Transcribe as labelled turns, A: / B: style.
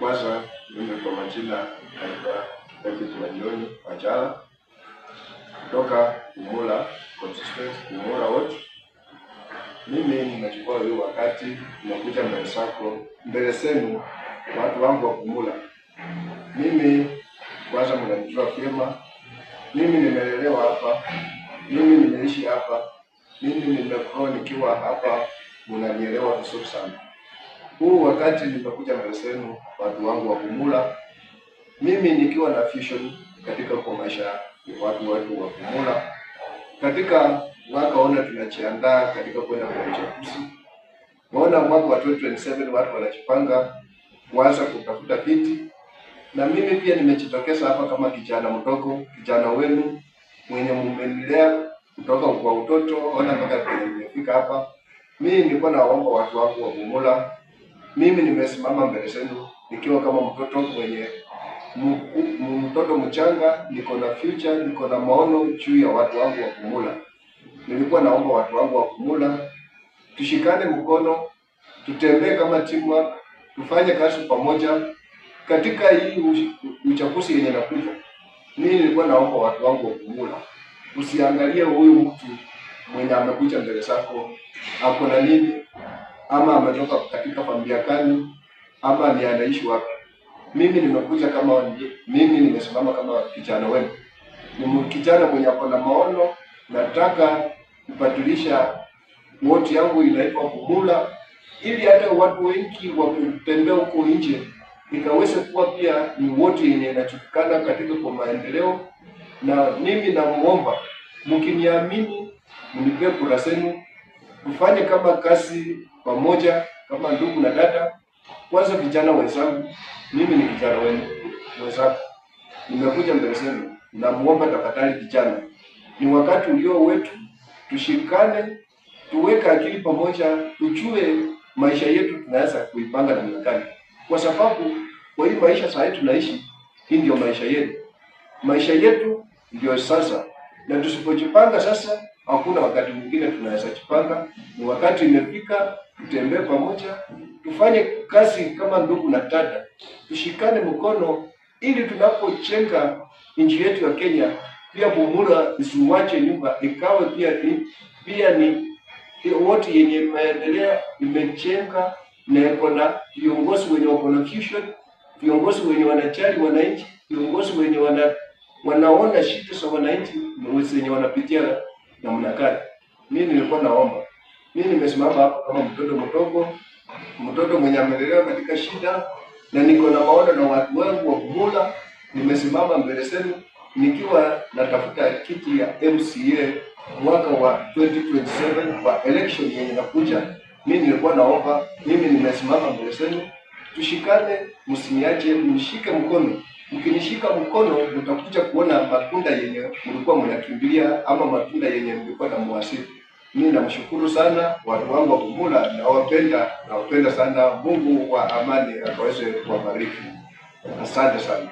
A: Kwanza mimi kwa majina naitwa David Wanyoni Wachala kutoka Bumula constituency, Bumula Ward. Mimi nimechukua huu wakati nimekuja mbele zenu watu wangu wa Bumula. Mimi kwanza mnanijua vyema. Mimi nimelelewa hapa, mimi nimeishi hapa, mimi nimekuwa nikiwa hapa, mnanielewa vizuri sana. Huu wakati nimekuja mbele zenu watu wangu wa Bumula, mimi nikiwa na vision katika kwa maisha ya watu wetu wa Bumula. Katika mwaka ona tunajiandaa katika kwenda kwa uchaguzi. Naona mwaka wa 2027 watu wanajipanga kuanza kutafuta viti, na mimi pia nimejitokeza hapa kama kijana mdogo, kijana wenu mwenye mmenilea kutoka kwa utoto ona mpaka kwenye nimefika hapa. Mimi nilikuwa naomba watu wangu wa Bumula, mimi nimesimama mbele zenu nikiwa kama mtoto mwenye mtoto mchanga, niko na future, niko na maono juu ya watu wangu wa Bumula. Nilikuwa naomba watu wangu wa Bumula tushikane mkono, tutembee kama teamwork, tufanye kazi pamoja katika hii uchaguzi yenye nakuja. Mimi nilikuwa naomba watu wangu wa Bumula, usiangalie huyu mtu mwenye amekuja mbele zako ako na nini, ama ametoka katika familia gani, ama ni anaishi wapi. Mimi nimekuja kama mimi nimesimama kama kijana wenu. Ni kijana mwenye ako na maono, nataka kubadilisha wodi yangu inaitwa Bumula, ili hata watu wengi wakitembea huko nje nikaweze kuwa pia ni wodi yenye inajulikana katika kwa maendeleo. Na mimi namuomba mkiniamini, mnipe kura zenu, tufanye kama kazi pamoja kama ndugu na dada. Kwanza vijana wenzangu, mimi ni kijana wenu wenzangu, nimekuja mbele zenu, namuomba tafadhali vijana, ni wakati ulio wetu, tushikane, tuweke akili pamoja, tujue maisha yetu tunaweza kuipanga namna gani, kwa sababu kwa hii maisha sasa tunaishi, hii ndio maisha yetu. Maisha yetu ndio sasa, na tusipojipanga sasa hakuna wakati mwingine tunaweza jipanga. Ni wakati imefika, tutembee pamoja, tufanye kazi kama ndugu na dada, tushikane mkono ili tunapojenga nchi yetu ya Kenya, pia Bumula isiwache nyumba, ikawe pia ni wote yenye maendeleo imejenga, na iko na viongozi wenye wako na vision, viongozi wenye wanajali wananchi, viongozi wenye wanaona shida za wananchi wenye wanapitia namna gani. Mimi nilikuwa naomba, mimi nimesimama hapa kama mtoto mdogo, mtoto mwenye amelelewa katika shida, na niko na maono na watu wangu wa Bumula. Nimesimama mbele zenu nikiwa natafuta kiti ya MCA mwaka wa 2027 kwa election yenye nakuja. Mimi nilikuwa naomba, mimi nimesimama mbele zenu, tushikane, msiniache, mshike mkono. Mkinishika mkono mtakuja kuona matunda yenye mlikuwa mnakimbilia, ama matunda yenye mlikuwa na muasili. Mimi namshukuru sana watu wangu wa Bumula, nawapenda sana. Mungu wa amani akaweze kuwabariki. Asante sana.